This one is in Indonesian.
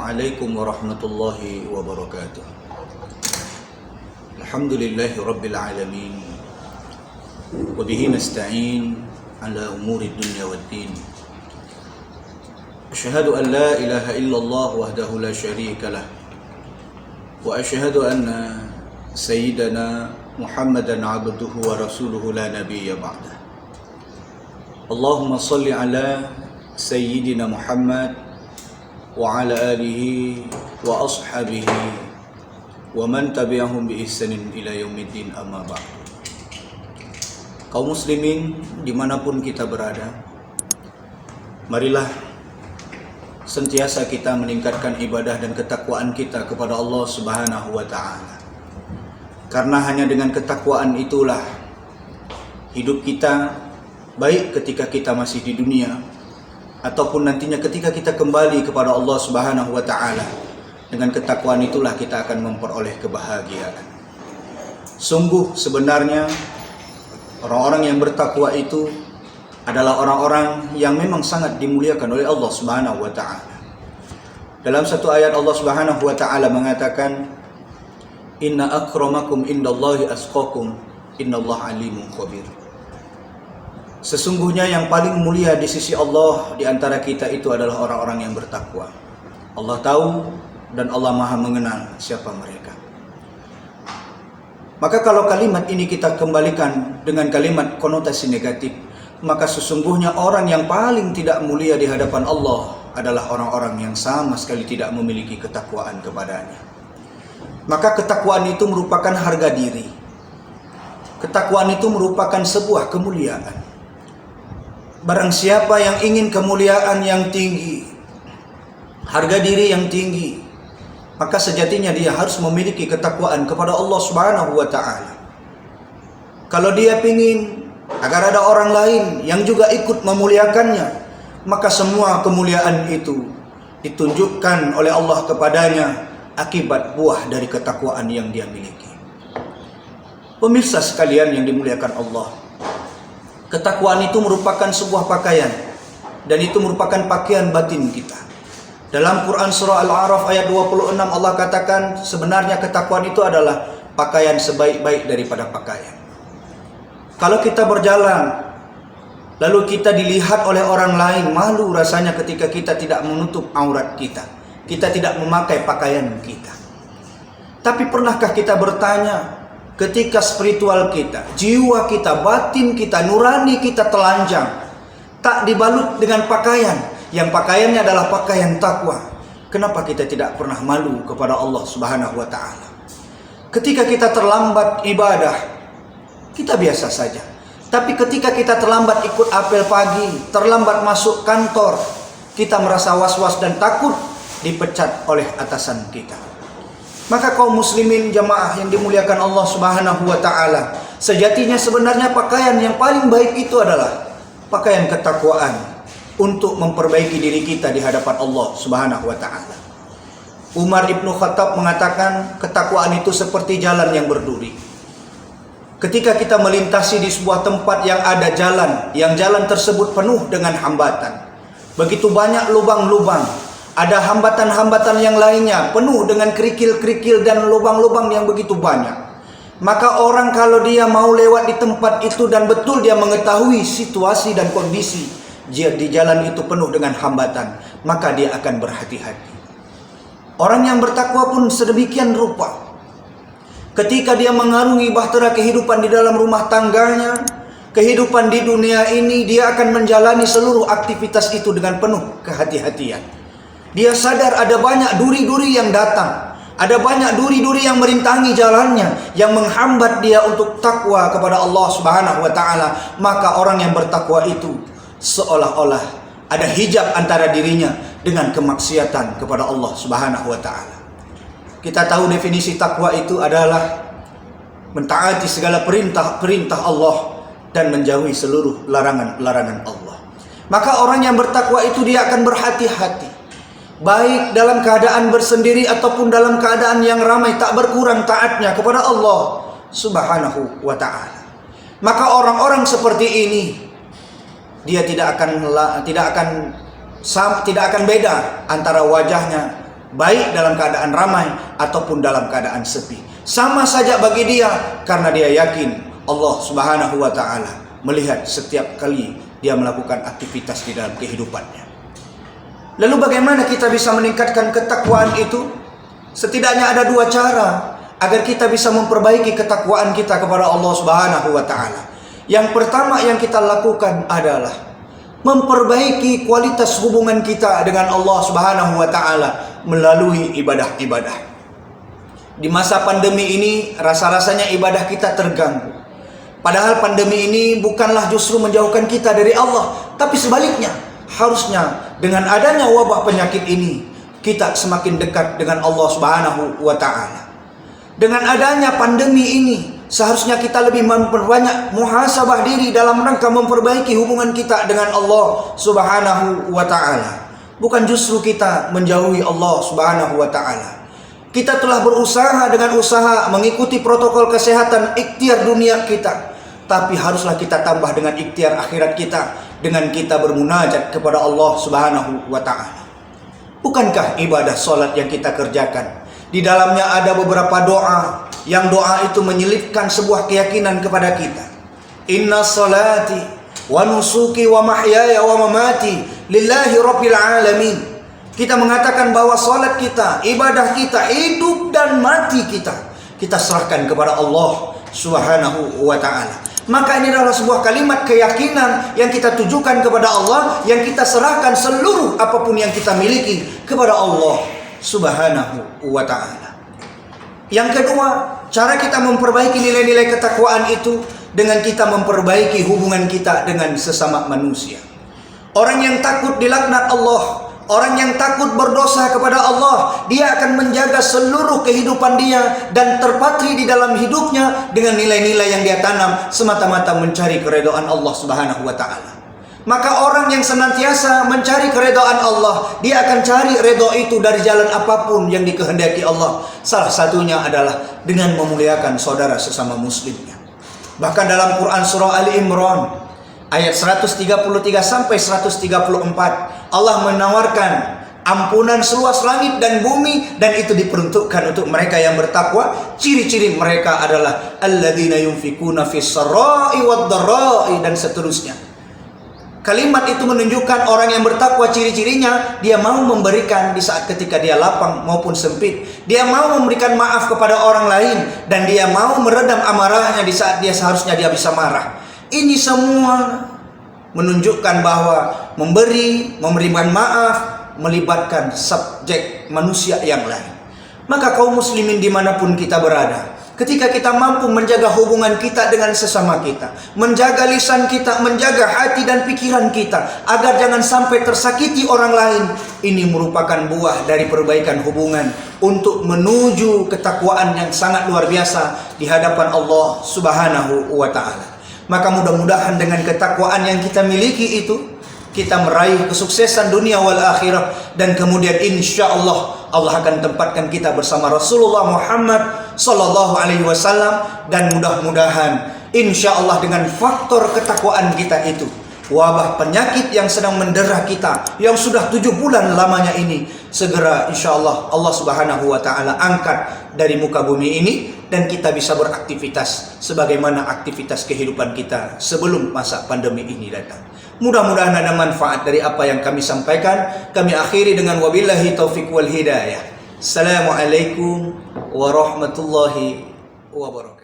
Assalamualaikum warahmatullahi wabarakatuh. Alhamdulillahi rabbil alamin. Wa bihi nasta'in ala umuri dunya waddin. Asyhadu an la ilaha illallah wahdahu la syarika lah. Wa asyhadu anna sayyidana Muhammadan abduhu wa rasuluhu la nabiyya ba'dah. Allahumma salli ala sayyidina Muhammad wa ala alihi wa ashabihi wa man tabi'ahum bi ihsanin ila yaumiddin, amma ba'du. Kaum muslimin dimanapun kita berada, marilah sentiasa kita meningkatkan ibadah dan ketakwaan kita kepada Allah Subhanahu wa ta'ala. Karena hanya dengan ketakwaan itulah hidup kita, baik ketika kita masih di dunia ataupun nantinya ketika kita kembali kepada Allah Subhanahu wa ta'ala. Dengan ketakwaan itulah kita akan memperoleh kebahagiaan. Sungguh sebenarnya orang-orang yang bertakwa itu adalah orang-orang yang memang sangat dimuliakan oleh Allah Subhanahu wa ta'ala. Dalam satu ayat Allah Subhanahu wa ta'ala mengatakan, "Inna akramakum indallahi asqakum, innallaha alimun khabir." Sesungguhnya yang paling mulia di sisi Allah di antara kita itu adalah orang-orang yang bertakwa. Allah tahu dan Allah Maha mengenal siapa mereka. Maka kalau kalimat ini kita kembalikan dengan kalimat konotasi negatif, maka sesungguhnya orang yang paling tidak mulia di hadapan Allah adalah orang-orang yang sama sekali tidak memiliki ketakwaan kepadanya. Maka ketakwaan itu merupakan harga diri. Ketakwaan itu merupakan sebuah kemuliaan. Barang siapa yang ingin kemuliaan yang tinggi, harga diri yang tinggi, maka sejatinya dia harus memiliki ketakwaan kepada Allah Subhanahu wa ta'ala. Kalau dia ingin agar ada orang lain yang juga ikut memuliakannya, maka semua kemuliaan itu ditunjukkan oleh Allah kepadanya akibat buah dari ketakwaan yang dia miliki. Pemirsa sekalian yang dimuliakan Allah, ketakwaan itu merupakan sebuah pakaian, dan itu merupakan pakaian batin kita. Dalam Quran surah Al-A'raf ayat 26 Allah katakan sebenarnya ketakwaan itu adalah pakaian sebaik-baik daripada pakaian. Kalau kita berjalan lalu kita dilihat oleh orang lain, malu rasanya ketika kita tidak menutup aurat kita, kita tidak memakai pakaian kita. Tapi pernahkah kita bertanya, ketika spiritual kita, jiwa kita, batin kita, nurani kita telanjang, tak dibalut dengan pakaian, yang pakaiannya adalah pakaian takwa, kenapa kita tidak pernah malu kepada Allah Subhanahu wa ta'ala? Ketika kita terlambat ibadah, kita biasa saja. Tapi ketika kita terlambat ikut apel pagi, terlambat masuk kantor, kita merasa was-was dan takut dipecat oleh atasan kita. Maka kaum muslimin jamaah yang dimuliakan Allah Subhanahu wa ta'ala, sejatinya sebenarnya pakaian yang paling baik itu adalah pakaian ketakwaan untuk memperbaiki diri kita di hadapan Allah Subhanahu wa ta'ala. Umar Ibnu Khattab mengatakan ketakwaan itu seperti jalan yang berduri. Ketika kita melintasi di sebuah tempat yang ada jalan, yang jalan tersebut penuh dengan hambatan, begitu banyak lubang-lubang, ada hambatan-hambatan yang lainnya penuh dengan kerikil-kerikil dan lubang-lubang yang begitu banyak. Maka orang kalau dia mau lewat di tempat itu dan betul dia mengetahui situasi dan kondisi di jalan itu penuh dengan hambatan, maka dia akan berhati-hati. Orang yang bertakwa pun sedemikian rupa. Ketika dia mengarungi bahtera kehidupan di dalam rumah tangganya, kehidupan di dunia ini, dia akan menjalani seluruh aktivitas itu dengan penuh kehati-hatian. Dia sadar ada banyak duri-duri yang datang, ada banyak duri-duri yang merintangi jalannya, yang menghambat dia untuk takwa kepada Allah Subhanahu wa ta'ala. Maka orang yang bertakwa itu seolah-olah ada hijab antara dirinya dengan kemaksiatan kepada Allah Subhanahu wa ta'ala. Kita tahu definisi takwa itu adalah mentaati segala perintah Allah dan menjauhi seluruh larangan-larangan Allah. Maka orang yang bertakwa itu dia akan berhati-hati, baik dalam keadaan bersendiri ataupun dalam keadaan yang ramai, tak berkurang taatnya kepada Allah Subhanahu wa ta'ala. Maka orang-orang seperti ini dia tidak akan beda antara wajahnya baik dalam keadaan ramai ataupun dalam keadaan sepi. Sama saja bagi dia, karena dia yakin Allah Subhanahu wa Ta'ala melihat setiap kali dia melakukan aktivitas di dalam kehidupannya. Lalu bagaimana kita bisa meningkatkan ketakwaan itu? Setidaknya ada dua cara agar kita bisa memperbaiki ketakwaan kita kepada Allah Subhanahu wa Ta'ala. Yang pertama yang kita lakukan adalah memperbaiki kualitas hubungan kita dengan Allah Subhanahu wa Ta'ala melalui ibadah-ibadah. Di masa pandemi ini rasa-rasanya ibadah kita terganggu. Padahal pandemi ini bukanlah justru menjauhkan kita dari Allah, tapi sebaliknya, harusnya dengan adanya wabah penyakit ini kita semakin dekat dengan Allah Subhanahu wa Ta'ala. Dengan adanya pandemi ini seharusnya kita lebih memperbanyak muhasabah diri dalam rangka memperbaiki hubungan kita dengan Allah Subhanahu wa Ta'ala. Bukan justru kita menjauhi Allah Subhanahu wa Ta'ala. Kita telah berusaha dengan usaha mengikuti protokol kesehatan ikhtiar dunia kita, tapi haruslah kita tambah dengan ikhtiar akhirat kita dengan kita bermunajat kepada Allah Subhanahu wa Ta'ala. Bukankah ibadah salat yang kita kerjakan di dalamnya ada beberapa doa, yang doa itu menyelipkan sebuah keyakinan kepada kita. Inna salati wa nusuki wa mahyaya wa mamati lillahi rabbil alamin. Kita mengatakan bahwa salat kita, ibadah kita, hidup dan mati kita serahkan kepada Allah Subhanahu wa Ta'ala. Maka ini adalah sebuah kalimat keyakinan yang kita tujukan kepada Allah, yang kita serahkan seluruh apapun yang kita miliki kepada Allah Subhanahu wa Ta'ala. Yang kedua, cara kita memperbaiki nilai-nilai ketakwaan itu dengan kita memperbaiki hubungan kita dengan sesama manusia. Orang yang takut dilaknat Allah, orang yang takut berdosa kepada Allah, dia akan menjaga seluruh kehidupan dia dan terpatri di dalam hidupnya dengan nilai-nilai yang dia tanam semata-mata mencari keridhaan Allah Subhanahu wa Ta'ala. Maka orang yang senantiasa mencari keridhaan Allah, dia akan cari ridha itu dari jalan apapun yang dikehendaki Allah. Salah satunya adalah dengan memuliakan saudara sesama muslimnya. Bahkan dalam Quran surah Ali Imran ayat 133 sampai 134, Allah menawarkan ampunan seluas langit dan bumi, dan itu diperuntukkan untuk mereka yang bertakwa. Ciri-ciri mereka adalah alladzina yunfikuna fis sarai wad dharai, dan seterusnya. Kalimat itu menunjukkan orang yang bertakwa, ciri-cirinya dia mau memberikan di saat ketika dia lapang maupun sempit. Dia mau memberikan maaf kepada orang lain, dan dia mau meredam amarahnya di saat dia seharusnya dia bisa marah. Ini semua menunjukkan bahwa memberikan maaf melibatkan subjek manusia yang lain. Maka kaum muslimin dimanapun kita berada, ketika kita mampu menjaga hubungan kita dengan sesama kita, menjaga lisan kita, menjaga hati dan pikiran kita agar jangan sampai tersakiti orang lain, ini merupakan buah dari perbaikan hubungan untuk menuju ketakwaan yang sangat luar biasa di hadapan Allah Subhanahu wa Ta'ala. Maka mudah-mudahan dengan ketakwaan yang kita miliki itu, kita meraih kesuksesan dunia wal akhirah, dan kemudian insya Allah Allah akan tempatkan kita bersama Rasulullah Muhammad sallallahu alaihi wasallam. Dan mudah-mudahan insya Allah dengan faktor ketakwaan kita itu, wabah penyakit yang sedang mendera kita yang sudah 7 bulan lamanya ini segera insya Allah Allah Subhanahu wa Ta'ala angkat dari muka bumi ini, dan kita bisa beraktivitas sebagaimana aktivitas kehidupan kita sebelum masa pandemi ini datang. Mudah-mudahan ada manfaat dari apa yang kami sampaikan. Kami akhiri dengan wabillahi taufiq wal hidayah. Assalamualaikum warahmatullahi wabarakatuh.